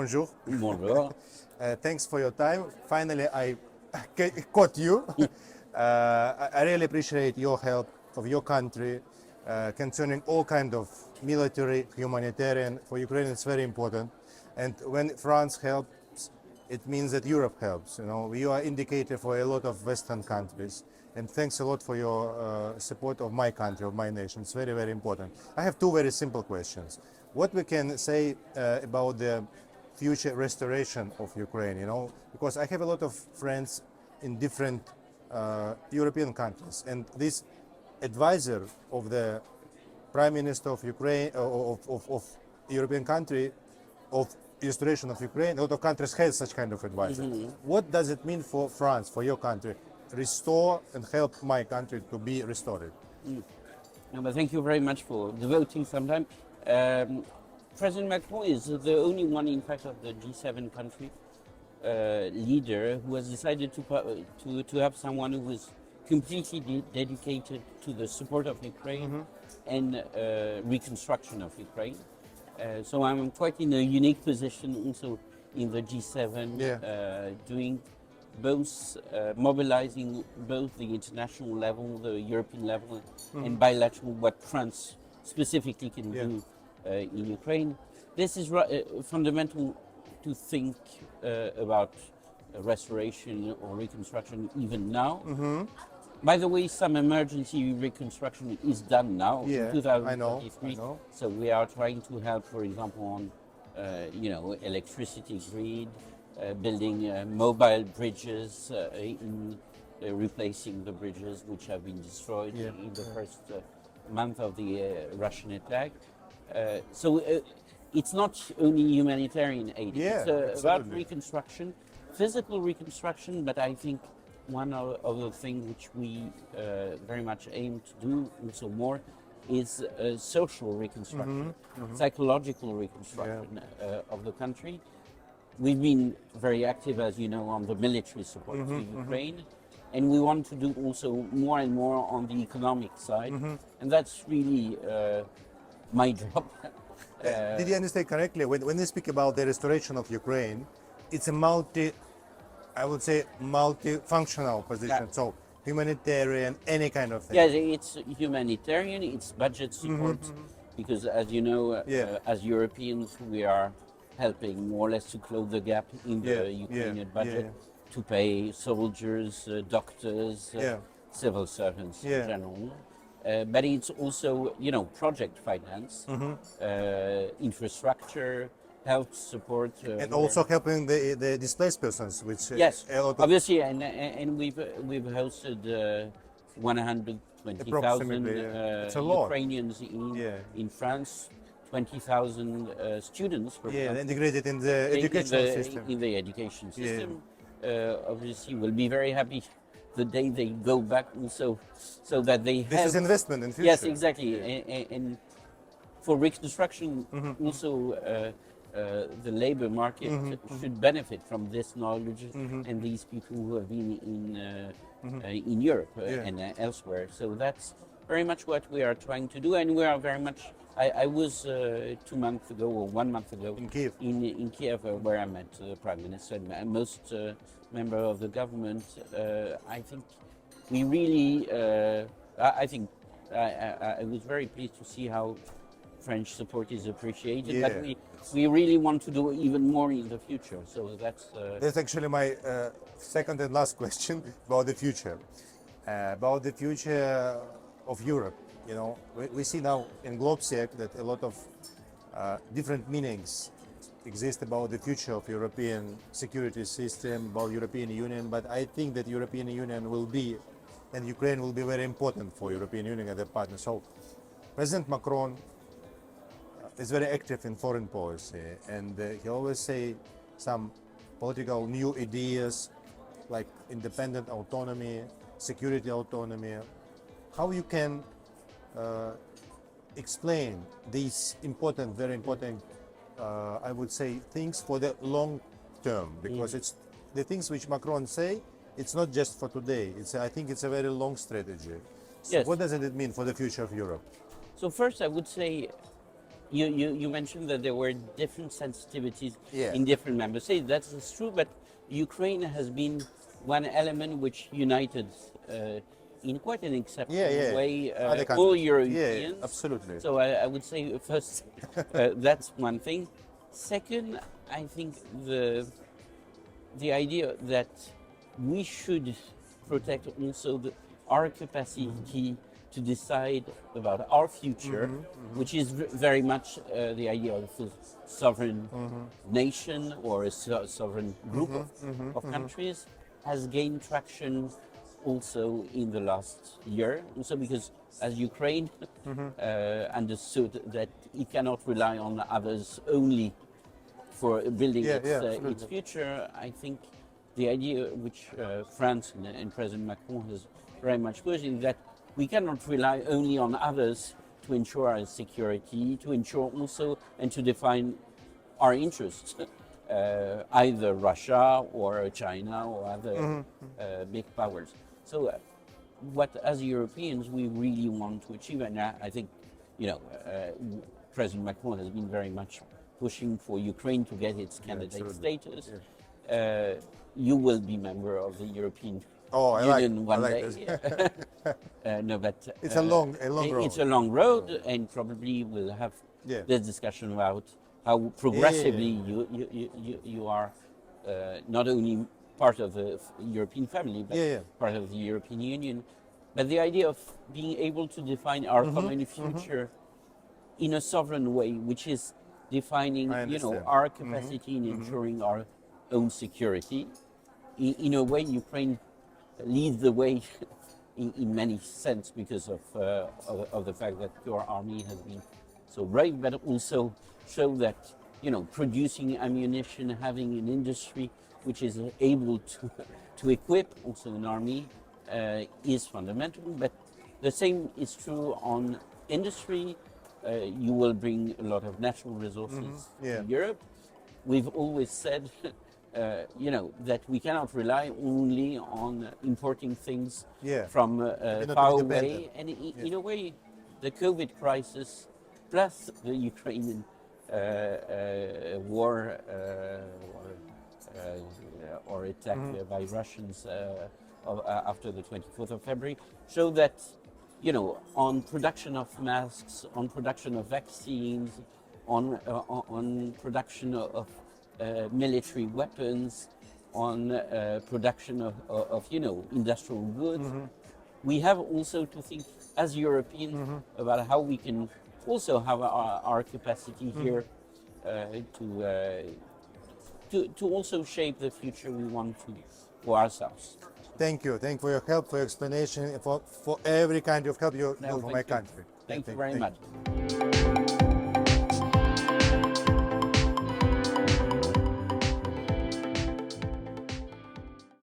bonjour. Bonjour. Thanks for your time. Finally, I caught you. I really appreciate your help of your country concerning all kind of military, humanitarian. For Ukraine, it's very important. And when France helps, it means that Europe helps. You know, you are indicator for a lot of Western countries. And thanks a lot for your support of my country, of my nation. It's very, very important. I have two very simple questions. What we can say about the future restoration of Ukraine, you know, because I have a lot of friends in different European countries, and this advisor of the Prime Minister of Ukraine, of European country, of restoration of Ukraine, a lot of countries have such kind of advisor. What does it mean for France, for your country, restore and help my country to be restored? No, but thank you very much for devoting some time. President Macron is the only one, in fact, of the G7 country leader who has decided to have someone who is completely dedicated to the support of Ukraine and reconstruction of Ukraine. So I'm quite in a unique position also in the G7, doing both, mobilizing both the international level, the European level, and bilateral, what France specifically can do in Ukraine. This is fundamental to think about restoration or reconstruction even now. By the way, some emergency reconstruction is done now in 2023. I know. So we are trying to help, for example, on electricity grid, building mobile bridges, in replacing the bridges which have been destroyed in the first month of the Russian attack. So it's not only humanitarian aid, it's about reconstruction, physical reconstruction, but I think one of the things which we very much aim to do also more is social reconstruction, psychological reconstruction of the country. We've been very active, as you know, on the military support to Ukraine, and we want to do also more and more on the economic side, and that's really my job. Did you understand correctly? When they speak about the restoration of Ukraine, it's a multifunctional position. So humanitarian, any kind of thing. Yes, it's humanitarian, it's budget support, because as you know, as Europeans, we are helping more or less to close the gap in the Ukrainian budget to pay soldiers, doctors, civil servants in general. But it's also, project finance, infrastructure, health support. And also helping the displaced persons, which yes, obviously, and we've hosted 120,000 Ukrainians in France, 20,000 students. Integrated in the educational system. In the education system, obviously, we'll be very happy the day they go back, so that they have. This is investment in future. Yes, exactly, and for reconstruction, also the labor market should benefit from this knowledge and these people who have been in Europe and elsewhere. So that's very much what we are trying to do, and we are very much. I was 2 months ago or 1 month ago in Kiev, in Kiev, where I met the Prime Minister and most member of the government. I think we really. I think I was very pleased to see how French support is appreciated, but we really want to do even more in the future. So that's actually my second and last question about the future. About the future of Europe. You know, we see now in GlobeSec that a lot of different meanings exist about the future of European security system, about European Union, but I think that European Union will be, and Ukraine will be very important for European Union as a partner. So President Macron is very active in foreign policy, and he always say some political new ideas like independent autonomy, security autonomy. How you can explain these important, very important, I would say, things for the long term, because it's the things which Macron say, it's not just for today. I think it's a very long strategy. So what does it mean for the future of Europe? So first I would say You mentioned that there were different sensitivities Yeah. in different member states. That's true, but Ukraine has been one element which united in quite an exceptional way Other all countries. Europeans. Yeah, absolutely. So I would say first that's one thing. Second, I think the idea that we should protect also our capacity to decide about our future, which is very much the idea of a sovereign nation or a sovereign group of countries, has gained traction also in the last year. Also because as Ukraine understood that it cannot rely on others only for building its future, I think the idea which France and President Macron has very much pushed is that we cannot rely only on others to ensure our security, to ensure also and to define our interests, either Russia or China or other big powers. So what as Europeans we really want to achieve, and I think, President Macron has been very much pushing for Ukraine to get its candidate status. You will be member of the European Union one day. No, but it's a long road. It's a long road, and probably we'll have this discussion about how progressively you are not only part of the European family, but part of the European Union. But the idea of being able to define our common future in a sovereign way, which is defining, our capacity in ensuring our own security. In a way, Ukraine leads the way in many sense because of the fact that your army has been so brave, but also show that producing ammunition, having an industry which is able to equip also an army is fundamental. But the same is true on industry. You will bring a lot of natural resources to Europe. We've always said, that we cannot rely only on importing things from far away. And in a way, the COVID crisis plus the Ukrainian war or attack by Russians after the 24th of February show that on production of masks, on production of vaccines, on production of military weapons, on production of industrial goods. We have also to think as Europeans about how we can also have our capacity here to also shape the future we want for ourselves. Thank you for your help, for your explanation, for every kind of help you do for my country. Thank you very much.